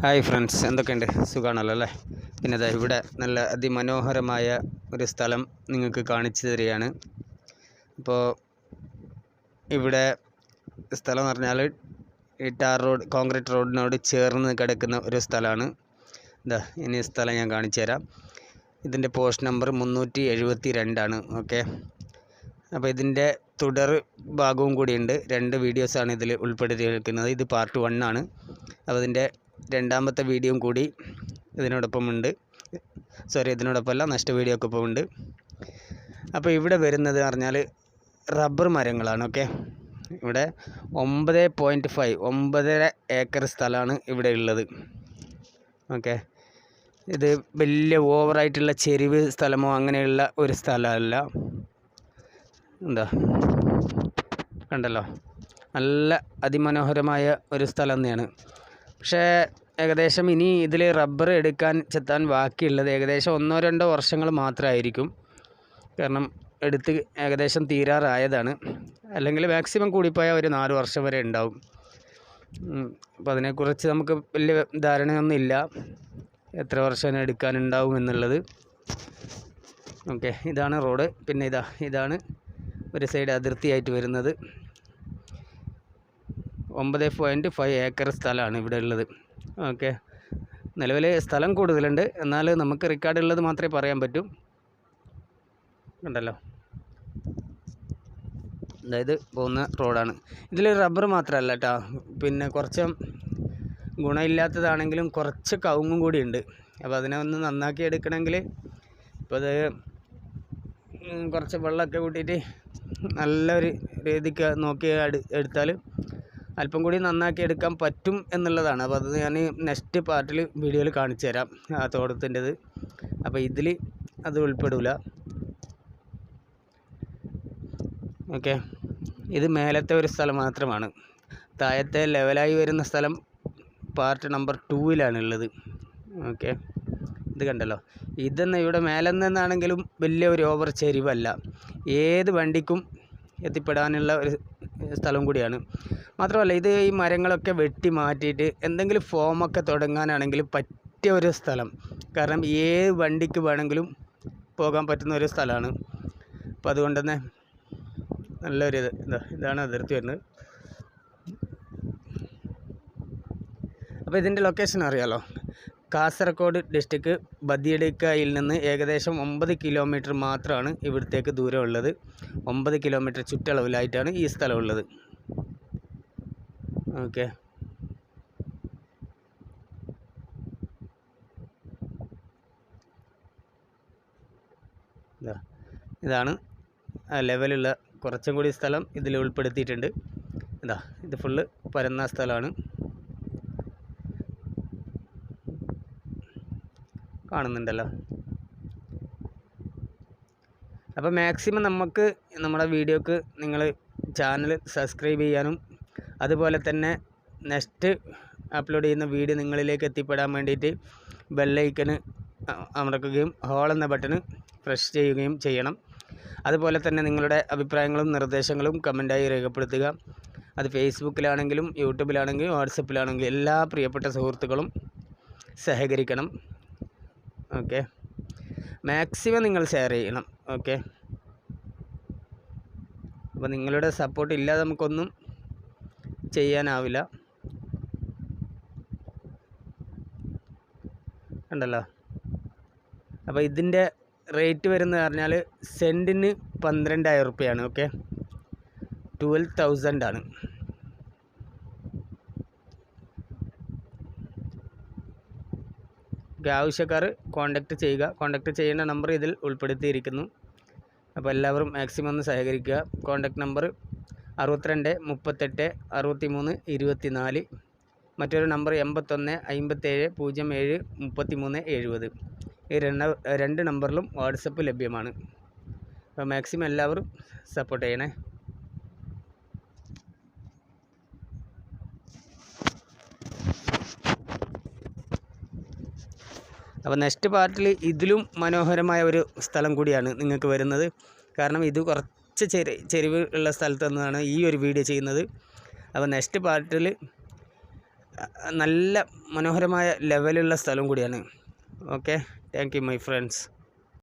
Hi friends, എന്തൊക്കെയുണ്ട്? സുഖമാണല്ലോ അല്ലേ? പിന്നെ ദാ ഇവിടെ നല്ല അതിമനോഹരമായ ഒരു സ്ഥലം നിങ്ങൾക്ക് കാണിച്ചു തരികയാണ്. അപ്പോൾ ഇവിടെ സ്ഥലം എന്ന് പറഞ്ഞാൽ ഈ ടാർ റോഡ്, കോൺക്രീറ്റ് റോഡിനോട് ചേർന്ന് കിടക്കുന്ന ഒരു സ്ഥലമാണ്. ഇതാ ഇനി സ്ഥലം ഞാൻ കാണിച്ചു തരാം. ഇതിൻ്റെ പോസ്റ്റ് നമ്പർ 372 ഓക്കെ. അപ്പോൾ ഇതിൻ്റെ തുടർ ഭാഗവും കൂടിയുണ്ട്. 2 വീഡിയോസാണ് ഇതിൽ ഉൾപ്പെടുത്തിയിരിക്കുന്നത്. ഇത് പാർട്ട് 1 ആണ്. അപ്പോൾ ഇതിൻ്റെ രണ്ടാമത്തെ വീഡിയോയും കൂടി ഇതിനോടൊപ്പമുണ്ട്. ഇതിനോടൊപ്പമല്ല, നെക്സ്റ്റ് വീഡിയോക്കൊപ്പം ഉണ്ട്. അപ്പോൾ ഇവിടെ വരുന്നത് പറഞ്ഞാൽ റബ്ബർ മരങ്ങളാണ്. ഓക്കെ, ഇവിടെ 9.5 ഏക്കർ സ്ഥലമാണ് ഇവിടെ ഉള്ളത്. ഓക്കെ, ഇത് വലിയ ഓവറായിട്ടുള്ള ചെരിവ് സ്ഥലമോ അങ്ങനെയുള്ള ഒരു സ്ഥലമല്ല. എന്താ കണ്ടല്ലോ, നല്ല അതിമനോഹരമായ ഒരു സ്ഥലം തന്നെയാണ്. പക്ഷേ ഏകദേശം ഇനി ഇതിൽ റബ്ബർ ചെത്താൻ ബാക്കിയുള്ളത് ഏകദേശം 1-2 വർഷങ്ങൾ മാത്രമായിരിക്കും. കാരണം എടുത്ത് ഏകദേശം തീരാറായതാണ്. അല്ലെങ്കിൽ മാക്സിമം കൂടിപ്പോയാൽ ഒരു 4 വർഷം വരെ ഉണ്ടാവും. അപ്പോൾ അതിനെക്കുറിച്ച് നമുക്ക് വലിയ ധാരണയൊന്നുമില്ല, എത്ര വർഷം എടുക്കാനുണ്ടാവും എന്നുള്ളത്. ഓക്കെ, ഇതാണ് റോഡ്. പിന്നെ ഇതാണ് ഒരു സൈഡ് അതിർത്തിയായിട്ട് വരുന്നത്. 9.5 ഏക്കർ സ്ഥലമാണ് ഇവിടെ ഉള്ളത്. ഓക്കെ, നിലവിൽ സ്ഥലം കൂടുതലുണ്ട്, എന്നാൽ നമുക്ക് റെക്കോർഡ് ഉള്ളത് മാത്രമേ പറയാൻ പറ്റൂ. കണ്ടല്ലോ, അതായത് പോകുന്ന റോഡാണ്. ഇതിൽ റബ്ബർ മാത്രമല്ല കേട്ടോ, പിന്നെ കുറച്ച് ഗുണമില്ലാത്തതാണെങ്കിലും കുറച്ച് കവുങ്ങും കൂടി ഉണ്ട്. അപ്പോൾ അതിനെ ഒന്ന് നന്നാക്കി എടുക്കണമെങ്കിൽ ഇപ്പോൾ അത് കുറച്ച് വെള്ളമൊക്കെ കൂട്ടിയിട്ട് നല്ലൊരു രീതിക്ക് നോക്കി എടുത്താൽ അല്പം കൂടി നന്നാക്കി എടുക്കാൻ പറ്റും എന്നുള്ളതാണ്. അപ്പോൾ അത് ഞാൻ നെക്സ്റ്റ് പാർട്ടിൽ വീഡിയോയിൽ കാണിച്ചു തരാം, ആ തോട്ടത്തിൻ്റെത്. അപ്പോൾ ഇതിൽ അത് ഉൾപ്പെടില്ല. ഓക്കെ, ഇത് മേലത്തെ ഒരു സ്ഥലം മാത്രമാണ്. താഴത്തെ ലെവലായി വരുന്ന സ്ഥലം പാർട്ട് നമ്പർ 2 ഉള്ളത്. ഓക്കെ, ഇത് കണ്ടല്ലോ, ഇതെന്ന് ഇവിടെ മേലെ നിന്നാണെങ്കിലും വലിയ ഒരു ഓവർ ചെരിവല്ല, ഏത് വണ്ടിക്കും എത്തിപ്പെടാനുള്ള ഒരു സ്ഥലം കൂടിയാണ്. മാത്രമല്ല ഇത് ഈ മരങ്ങളൊക്കെ വെട്ടി മാറ്റിയിട്ട് എന്തെങ്കിലും ഫോമൊക്കെ തുടങ്ങാനാണെങ്കിൽ പറ്റിയ ഒരു സ്ഥലം. കാരണം ഏത് വണ്ടിക്ക് വേണമെങ്കിലും പോകാൻ പറ്റുന്ന ഒരു സ്ഥലമാണ്. അപ്പോൾ അതുകൊണ്ട് തന്നെ നല്ലൊരു ഇതാണ് അതിർത്തി വരുന്നത്. അപ്പോൾ ഇതിൻ്റെ ലൊക്കേഷൻ അറിയാലോ, കാസർഗോഡ് ഡിസ്ട്രിക്ട് ബദിയടുക്കയിൽ നിന്ന് ഏകദേശം 9 കിലോമീറ്റർ മാത്രമാണ് ഇവിടത്തേക്ക് ദൂരമുള്ളത്. 9 കിലോമീറ്റർ ചുറ്റളവിലായിട്ടാണ് ഈ സ്ഥലമുള്ളത്. ഓക്കെ, ഇതാണ് ലെവലുള്ള കുറച്ചും കൂടി സ്ഥലം ഇതിൽ ഉൾപ്പെടുത്തിയിട്ടുണ്ട്. ഇത് ഫുള്ള് പരന്ന സ്ഥലമാണ്, കാണുന്നുണ്ടല്ലോ. അപ്പോൾ മാക്സിമം നമുക്ക് നമ്മുടെ വീഡിയോക്ക് നിങ്ങൾ ചാനൽ സബ്സ്ക്രൈബ് ചെയ്യാനും അതുപോലെ തന്നെ നെക്സ്റ്റ് അപ്ലോഡ് ചെയ്യുന്ന വീഡിയോ നിങ്ങളിലേക്ക് എത്തിപ്പെടാൻ വേണ്ടിയിട്ട് ബെല്ലൈക്കന് അമർത്തുകയും ഹോൾ എന്ന ബട്ടണ് പ്രസ് ചെയ്യുകയും ചെയ്യണം. അതുപോലെ തന്നെ നിങ്ങളുടെ അഭിപ്രായങ്ങളും നിർദ്ദേശങ്ങളും കമൻറ്റായി രേഖപ്പെടുത്തുക. അത് ഫേസ്ബുക്കിലാണെങ്കിലും യൂട്യൂബിലാണെങ്കിലും വാട്സപ്പിലാണെങ്കിലും എല്ലാ പ്രിയപ്പെട്ട സുഹൃത്തുക്കളും സഹകരിക്കണം. ഓക്കെ, മാക്സിമം നിങ്ങൾ ഷെയർ ചെയ്യണം. ഓക്കെ, അപ്പോൾ നിങ്ങളുടെ സപ്പോർട്ട് ഇല്ലാതെ നമുക്കൊന്നും ചെയ്യാനാവില്ല. കണ്ടല്ലോ, അപ്പോൾ ഇതിൻ്റെ റേറ്റ് വരുന്നത് പറഞ്ഞാൽ സെൻറ്റിന് 12,000 റുപ്യയാണ്. ഓക്കെ, 12,000 ആണ്. ആവശ്യക്കാർ കോൺടാക്റ്റ് ചെയ്യുക. കോൺടാക്റ്റ് ചെയ്യേണ്ട നമ്പർ ഇതിൽ ഉൾപ്പെടുത്തിയിരിക്കുന്നു. അപ്പോൾ എല്ലാവരും മാക്സിമം ഒന്ന് സഹകരിക്കുക. Contact number 62 38 63 24. മറ്റൊരു നമ്പർ 81 57 07 33 70. ഈ 2 നമ്പറിലും വാട്സപ്പ് ലഭ്യമാണ്. അപ്പോൾ മാക്സിമം എല്ലാവരും സപ്പോർട്ട് ചെയ്യണേ. അപ്പോൾ നെക്സ്റ്റ് പാർട്ടിൽ ഇതിലും മനോഹരമായ ഒരു സ്ഥലം കൂടിയാണ് നിങ്ങൾക്ക് വരുന്നത്. കാരണം ഇത് കുറച്ച് ചെരിവ് ഉള്ള സ്ഥലത്ത് നിന്നാണ് ഈ ഒരു വീഡിയോ ചെയ്യുന്നത്. അപ്പോൾ നെക്സ്റ്റ് പാർട്ടിൽ നല്ല മനോഹരമായ ലെവലുള്ള സ്ഥലം കൂടിയാണ്. Okay, thank you my friends.